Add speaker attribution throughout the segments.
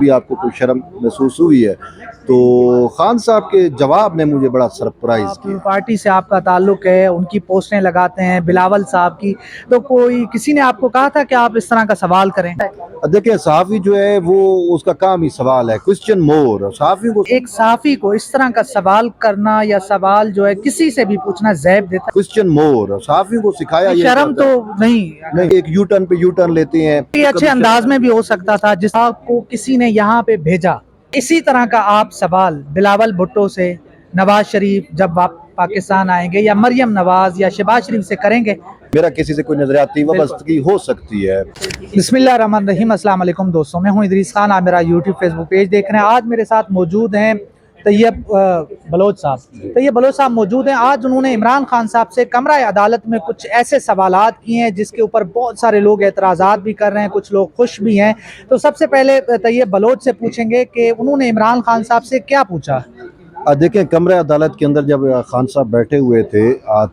Speaker 1: بھی آپ کو کوئی شرم محسوس ہوئی ہے تو خان صاحب کے جواب نے مجھے بڑا سرپرائز کیا۔
Speaker 2: پارٹی سے آپ کا تعلق ہے، ان کی پوسٹیں لگاتے ہیں بلاول صاحب کی، تو کوئی کسی نے آپ کو کہا تھا کہ آپ اس طرح کا سوال کریں؟
Speaker 1: دیکھیں صحافی جو ہے وہ اس کا کام ہی سوال ہے، کوسچن مور۔ صحافی کو
Speaker 2: ایک صحافی کو اس طرح کا سوال کرنا یا سوال جو ہے کسی سے بھی پوچھنا زیب دیتا
Speaker 1: کوسچن مور، صحافی کو سکھایا
Speaker 2: ہے،
Speaker 1: یہ
Speaker 2: شرم
Speaker 1: جاتا
Speaker 2: تو
Speaker 1: ہے
Speaker 2: نہیں۔
Speaker 1: ایک یو ٹرن پہ یو ٹرن لیتے ہیں۔
Speaker 2: یہ اچھے انداز میں بھی ہو سکتا تھا جس آپ کو کسی نے یہاں پہ بھیجا، اسی طرح کا آپ سوال بلاول بھٹو سے، نواز شریف جب آپ پاکستان آئیں گے، یا مریم نواز یا شہباز شریف سے کریں گے؟
Speaker 1: میرا کسی سے کوئی نظریاتی وابستگی ہو سکتی ہے۔
Speaker 2: بسم اللہ الرحمن الرحیم۔ السلام علیکم دوستوں، میں ہوں ادریس خان، آپ میرا یوٹیوب فیس بک پیج دیکھ رہے ہیں۔ آج میرے ساتھ موجود ہیں طیب بلوچ صاحب۔ طیب بلوچ صاحب موجود ہیں۔ آج انہوں نے عمران خان صاحب سے کمرہ عدالت میں کچھ ایسے سوالات کیے ہیں جس کے اوپر بہت سارے لوگ اعتراضات بھی کر رہے ہیں، کچھ لوگ خوش بھی ہیں۔ تو سب سے پہلے طیب بلوچ سے پوچھیں گے کہ انہوں نے عمران خان صاحب سے کیا پوچھا؟
Speaker 1: دیکھیں کمرہ عدالت کے اندر جب خان صاحب بیٹھے ہوئے تھے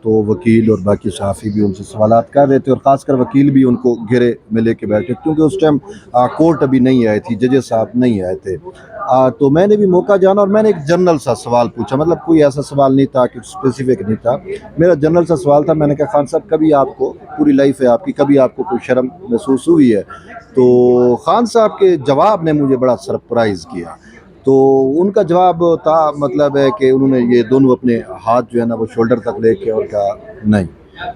Speaker 1: تو وکیل اور باقی صحافی بھی ان سے سوالات کر رہے تھے، اور خاص کر وکیل بھی ان کو گھیرے میں لے کے بیٹھے، کیونکہ اس ٹائم کورٹ ابھی نہیں آئے تھی، ججز صاحب نہیں آئے تھے۔ تو میں نے بھی موقع جانا اور میں نے ایک جنرل سا سوال پوچھا، مطلب کوئی ایسا سوال نہیں تھا کہ اسپیسیفک نہیں تھا، میرا جنرل سا سوال تھا۔ میں نے کہا خان صاحب کبھی آپ کو، پوری لائف ہے آپ کی، کبھی آپ کو کوئی شرم محسوس ہوئی ہے؟ تو خان صاحب کے جواب نے مجھے بڑا سرپرائز کیا۔ تو ان کا جواب تھا، مطلب ہے کہ انہوں نے یہ دونوں اپنے ہاتھ جو ہے نا وہ شولڈر تک لے کے اور کہا نہیں۔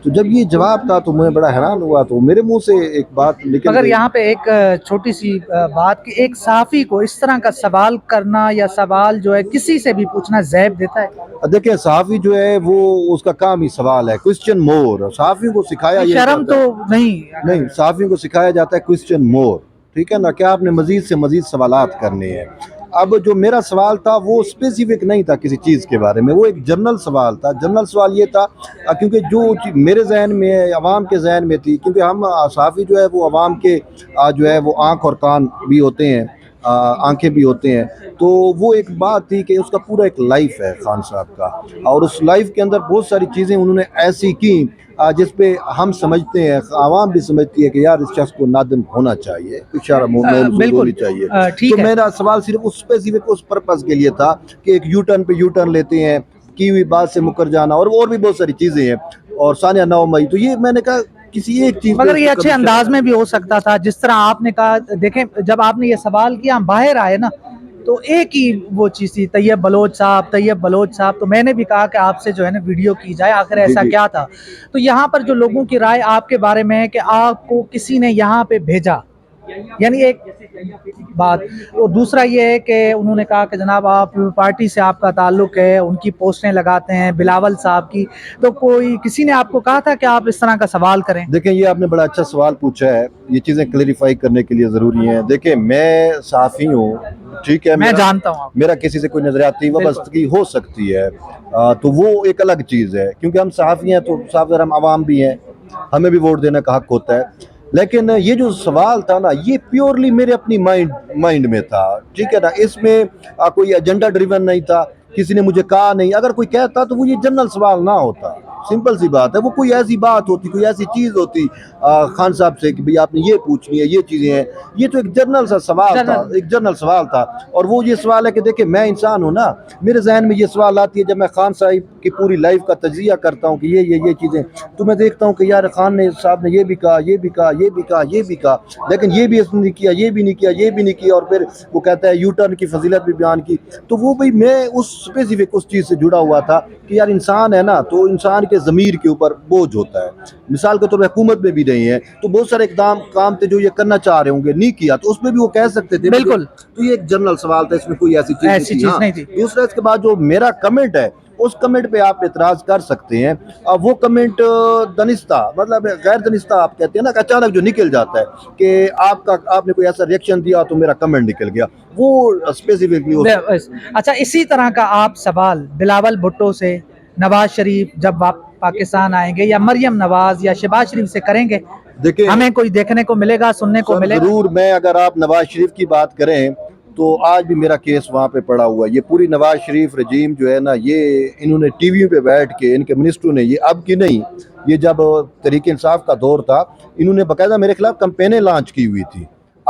Speaker 1: تو جب یہ جواب تھا تو میں بڑا حیران ہوا، تو میرے منہ سے ایک بات نکل
Speaker 2: مگر
Speaker 1: گئی۔
Speaker 2: یہاں پہ ایک چھوٹی سی بات کہ ایک صحافی کو اس طرح کا سوال کرنا یا سوال جو ہے کسی سے بھی پوچھنا زیب دیتا ہے؟
Speaker 1: دیکھیں صحافی جو ہے وہ اس کا کام ہی سوال ہے، کوسچن مور۔ صحافی کو سکھایا یہ
Speaker 2: شرم
Speaker 1: جاتا
Speaker 2: تو
Speaker 1: ہے نہیں،
Speaker 2: نہیں۔
Speaker 1: صحافی کو سکھایا جاتا ہے کوسچن مور، ٹھیک ہے نا، کہ آپ نے مزید سے مزید سوالات کرنے ہیں۔ اب جو میرا سوال تھا وہ اسپیسیفک نہیں تھا کسی چیز کے بارے میں، وہ ایک جنرل سوال تھا۔ جنرل سوال یہ تھا کیونکہ جو میرے ذہن میں ہے، عوام کے ذہن میں تھی، کیونکہ ہم صحافی جو ہے وہ عوام کے جو ہے وہ آنکھ اور کان بھی ہوتے ہیں، آنکھیں بھی ہوتے ہیں۔ تو وہ ایک بات تھی کہ اس کا پورا ایک لائف ہے خان صاحب کا، اور اس لائف کے اندر بہت ساری چیزیں انہوں نے ایسی کی جس پہ ہم سمجھتے ہیں، عوام بھی سمجھتی ہے کہ یار اس شخص کو نادم ہونا چاہیے، کچھ شرم محسوس ہونی چاہیے۔
Speaker 2: ٹھیک
Speaker 1: تو
Speaker 2: ہے۔
Speaker 1: میرا سوال صرف اس اسپیسیفک اس پرپس کے لیے تھا کہ ایک یو ٹرن پہ یو ٹرن لیتے ہیں، کی ہوئی بات سے مکر جانا، اور بھی بہت ساری چیزیں ہیں، اور ثانیہ 9 مئی۔ تو یہ میں نے کہا کسی ایک چیز
Speaker 2: مگر یہ اچھے انداز میں بھی ہو سکتا تھا جس طرح آپ نے کہا۔ دیکھیں جب آپ نے یہ سوال کیا ہم باہر آئے نا، تو ایک ہی وہ چیز تھی، طیب بلوچ صاحب۔ تو میں نے بھی کہا کہ آپ سے جو ہے نا ویڈیو کی جائے، آخر ایسا کیا تھا۔ تو یہاں پر جو لوگوں کی رائے آپ کے بارے میں ہے کہ آپ کو کسی نے یہاں پہ بھیجا، یعنی ایک بات، اور دوسرا یہ ہے کہ انہوں نے کہا کہ جناب آپ پارٹی سے آپ کا تعلق ہے، ان کی پوسٹیں لگاتے ہیں بلاول صاحب کی، تو کوئی کسی نے آپ کو کہا تھا کہ آپ اس طرح کا سوال کریں؟
Speaker 1: دیکھیں یہ آپ نے بڑا اچھا سوال پوچھا ہے، یہ چیزیں کلیریفائی کرنے کے لیے ضروری ہیں۔ دیکھیں میں صحافی ہوں، ٹھیک ہے،
Speaker 2: میں جانتا ہوں
Speaker 1: میرا کسی سے کوئی نظریاتی وابستگی ہو سکتی ہے، تو وہ ایک الگ چیز ہے، کیونکہ ہم صحافی ہیں تو صاف ہم عوام بھی ہیں، ہمیں بھی ووٹ دینے کا حق ہوتا ہے۔ لیکن یہ جو سوال تھا نا، یہ پیورلی میرے اپنی مائنڈ میں تھا، ٹھیک ہے نا، اس میں کوئی ایجنڈا ڈریون نہیں تھا، کسی نے مجھے کہا نہیں۔ اگر کوئی کہتا تو وہ یہ جنرل سوال نہ ہوتا، سمپل سی بات ہے، وہ کوئی ایسی بات ہوتی، کوئی ایسی چیز ہوتی خان صاحب سے کہ بھئی آپ نے یہ پوچھنی ہے، یہ چیزیں ہیں۔ یہ تو ایک جنرل سا سوال تھا، ایک جنرل سوال تھا، اور وہ یہ سوال ہے کہ دیکھیں میں انسان ہوں نا، میرے ذہن میں یہ سوال آتی ہے جب میں خان صاحب کی پوری لائف کا تجزیہ کرتا ہوں کہ یہ چیزیں، تو میں دیکھتا ہوں کہ یار خان صاحب نے یہ بھی کہا، یہ بھی کہا، یہ بھی کہا، یہ بھی کہا، لیکن یہ بھی اس نے نہیں کیا، یہ بھی نہیں کیا، یہ بھی نہیں کیا، اور پھر وہ کہتا ہے یو ٹرن کی فضیلت بھی بیان کی۔ تو وہ بھئی میں اس اسپیسیفک اس چیز سے جڑا ہوا تھا کہ یار انسان ہے نا، تو انسان کے ضمیر کے اوپر بوجھ ہوتا ہے۔ مثال کے طور پہ حکومت میں بھی نہیں ہے، تو بہت سارے کام تھے جو یہ کرنا چاہ رہے ہوں گے، نہیں کیا، تو اس میں بھی وہ کہہ سکتے تھے
Speaker 2: بالکل۔
Speaker 1: تو یہ ایک جنرل سوال تھا، اس میں کوئی ایسی چیز نہیں تھی۔ دوسرا اس کے بعد جو میرا کمنٹ ہے، اس کمنٹ پہ آپ اعتراض کر سکتے ہیں، وہ کمنٹ دنستہ، مطلب غیر دنستہ آپ کہتے ہیں نا، کہ اچانک جو نکل جاتا ہے کہ آپ نے کوئی ایسا ریئیکشن دیا تو میرا کمنٹ نکل گیا، وہ اسپیسیفکلی۔
Speaker 2: اچھا اسی طرح کا آپ سوال بلاول بھٹو سے، نواز شریف جب آپ پاکستان آئیں گے، یا مریم نواز یا شہباز شریف سے کریں گے؟
Speaker 1: دیکھیں
Speaker 2: ہمیں کوئی دیکھنے کو ملے گا، سننے کو ملے گا؟
Speaker 1: ضرور، میں اگر آپ نواز شریف کی بات کریں تو آج بھی میرا کیس وہاں پہ پڑا ہوا ہے۔ یہ پوری نواز شریف رجیم جو ہے نا، یہ انہوں نے ٹی وی پہ بیٹھ کے، ان کے منسٹروں نے، یہ اب کی نہیں، یہ جب تحریک انصاف کا دور تھا، انہوں نے باقاعدہ میرے خلاف کمپینیں لانچ کی ہوئی تھی۔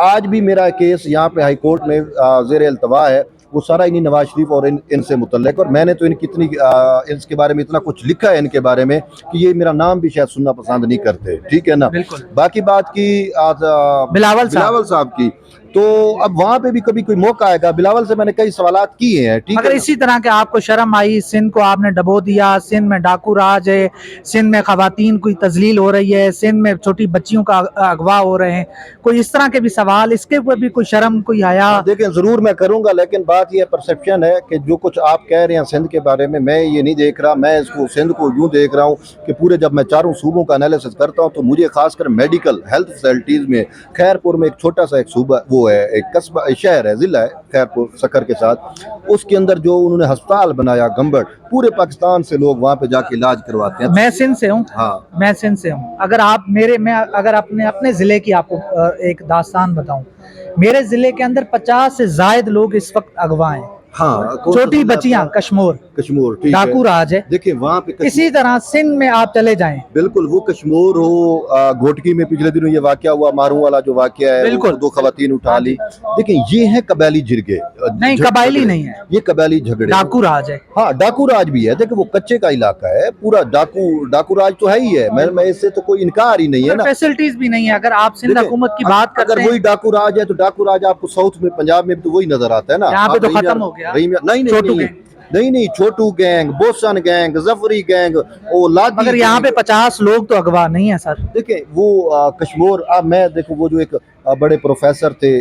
Speaker 1: آج بھی میرا کیس یہاں پہ ہائی کورٹ میں زیر التوا ہے، وہ سارا انہی نواز شریف اور ان سے متعلق، اور میں نے تو ان کے بارے میں اتنا کچھ لکھا ہے ان کے بارے میں کہ یہ میرا نام بھی شاید سننا پسند نہیں کرتے، ٹھیک ہے نا.
Speaker 2: بالکل.
Speaker 1: باقی بات کی
Speaker 2: بلاول
Speaker 1: صاحب کی، تو اب وہاں پہ بھی کبھی کوئی موقع آئے گا. بلاول سے میں نے کئی سوالات کیے ہیں، ٹھیک ہے.
Speaker 2: اگر اسی طرح کے آپ کو شرم آئی، سندھ کو آپ نے ڈبو دیا، سندھ میں ڈاکو راج ہے، سندھ میں خواتین کی تذلیل ہو رہی ہے، سندھ میں چھوٹی بچیوں کا اغوا ہو رہے ہیں، کوئی اس طرح کے بھی سوال، اس کے اوپر بھی کوئی شرم، کوئی حیا؟
Speaker 1: دیکھیں ضرور میں کروں گا، لیکن بات یہ پرسیپشن ہے کہ جو کچھ آپ کہہ رہے ہیں سندھ کے بارے میں یہ نہیں دیکھ رہا. میں اس کو سندھ کو یوں دیکھ رہا ہوں کہ پورے جب میں چاروں صوبوں کا انالیسس کرتا ہوں تو مجھے خاص کر میڈیکل ہیلتھ فیسلٹیز میں خیرپور میں ایک چھوٹا سا ایک صوبہ وہ ہے، ایک قصبہ شہر ہے، ضلع ہے خیرپور سکر کے ساتھ، اس کے اندر جو انہوں نے ہسپتال بنایا گمبڑ، پورے پاکستان سے لوگ وہاں پہ جا کے علاج کرواتے ہیں.
Speaker 2: میں سندھ سے ہوں.
Speaker 1: ہاں
Speaker 2: میں سندھ سے ہوں. اگر آپ میں اگر اپنے ضلع کی آپ کو ایک داستان بتاؤں، میرے ضلع کے اندر 50 سے زائد لوگ اس وقت اغوا ہیں.
Speaker 1: ہاں
Speaker 2: چھوٹی بچیاں کشمور ڈاکو راج ہے.
Speaker 1: دیکھیں وہاں پہ
Speaker 2: اسی طرح سندھ میں آپ چلے جائیں،
Speaker 1: بالکل وہ کشمور ہو، گھوٹکی میں پچھلے دنوں یہ واقعہ ہوا، ماروں والا جو واقعہ ہے،
Speaker 2: بالکل.
Speaker 1: 2 خواتین اٹھا لی. دیکھیں یہ ہیں قبائلی جرگے،
Speaker 2: نہیں قبائلی نہیں ہے،
Speaker 1: یہ قبائلی جھگڑے،
Speaker 2: ڈاکو راج ہے.
Speaker 1: ہاں ڈاکو راج بھی ہے. دیکھیں وہ کچے کا علاقہ ہے پورا، ڈاکو راج تو ہے ہی ہے، میں اس سے تو کوئی انکار ہی نہیں ہے نا.
Speaker 2: فیسلٹیز بھی نہیں ہے. اگر آپ سندھ حکومت کی بات کرتے
Speaker 1: اگر
Speaker 2: ہیں،
Speaker 1: وہی ڈاکو راج ہے تو ڈاکو راج آپ کو ساؤتھ میں پنجاب میں بھی تو وہی نظر آتا ہے نا.
Speaker 2: یہاں پہ تو ختم ہو گیا
Speaker 1: نہیں چھوٹو gang, Bosan gang, Zafri gang,
Speaker 2: مگر یہاں پہ 50 لوگ تو اغوا نہیں ہیں سر.
Speaker 1: دیکھیں وہ کشمور، اب میں دیکھو وہ جو ایک بڑے پروفیسر تھے،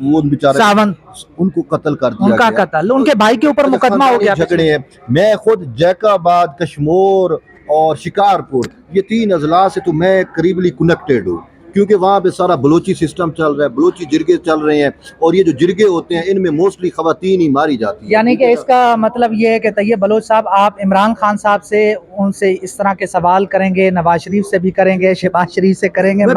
Speaker 1: وہ بیچارے
Speaker 2: ساون،
Speaker 1: ان کو قتل کر دیا
Speaker 2: ان کا
Speaker 1: گیا.
Speaker 2: قتل، ان کے بھائی کے اوپر مقدمہ ہو گیا.
Speaker 1: جھگڑے ہیں. میں خود جیکا آباد، کشمور اور شکارپور، یہ 3 اضلاع سے تو میں قریبلی کنیکٹڈ ہوں، کیونکہ وہاں پہ سارا بلوچی سسٹم چل رہا ہے، بلوچی جرگے چل رہے ہیں، اور یہ جو جرگے ہوتے ہیں ان میں موسٹلی خواتین ہی ماری جاتی ہیں.
Speaker 2: یعنی کہ اس کا مطلب یہ ہے کہ طیب بلوچ صاحب، آپ عمران خان صاحب سے ان سے اس طرح کے سوال کریں گے، نواز شریف سے بھی کریں گے، شہباز شریف سے کریں گے، مگر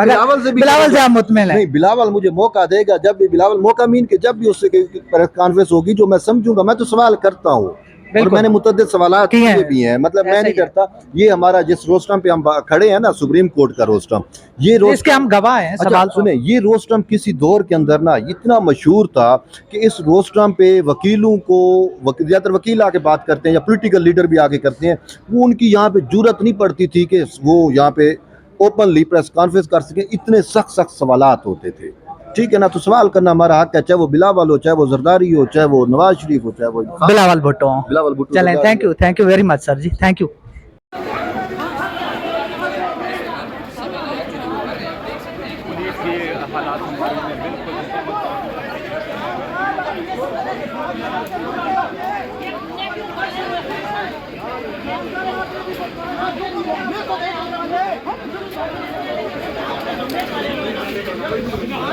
Speaker 2: بلاول سے آپ مطمئن ہیں؟
Speaker 1: نہیں، بلاول مجھے موقع دے گا، جب بھی بلاول موقع مین کہ جب بھی اس سے کانفرنس ہوگی جو میں سمجھوں گا، میں تو سوال کرتا ہوں، اور میں نے متعدد سوالات کیے بھی ہیں. مطلب میں نہیں کرتا. یہ ہمارا جس روسٹم پہ ہم کھڑے ہیں نا، سپریم کورٹ کا روسٹم، یہ
Speaker 2: اس کے ہم گواہ ہیں. سوال
Speaker 1: سنیں، یہ روسٹم کسی دور کے اندر نا اتنا مشہور تھا کہ اس روسٹم پہ وکیلوں کو، زیادہ تر وکیل آ کے بات کرتے ہیں یا پولیٹیکل لیڈر بھی آ کے کرتے ہیں، وہ ان کی یہاں پہ جرت نہیں پڑتی تھی کہ وہ یہاں پہ اوپنلی پریس کانفرنس کر سکیں. اتنے سخت سوالات ہوتے تھے، ٹھیک ہے نا. تو سوال کرنا ہمارا حق ہے، چاہے وہ بلاول ہو، چاہے وہ زرداری ہو، چاہے وہ نواز شریف ہو، چاہے وہ
Speaker 2: بلاول بھٹو. چلیں، thank you very much sir ji, thank you.
Speaker 3: Thank you.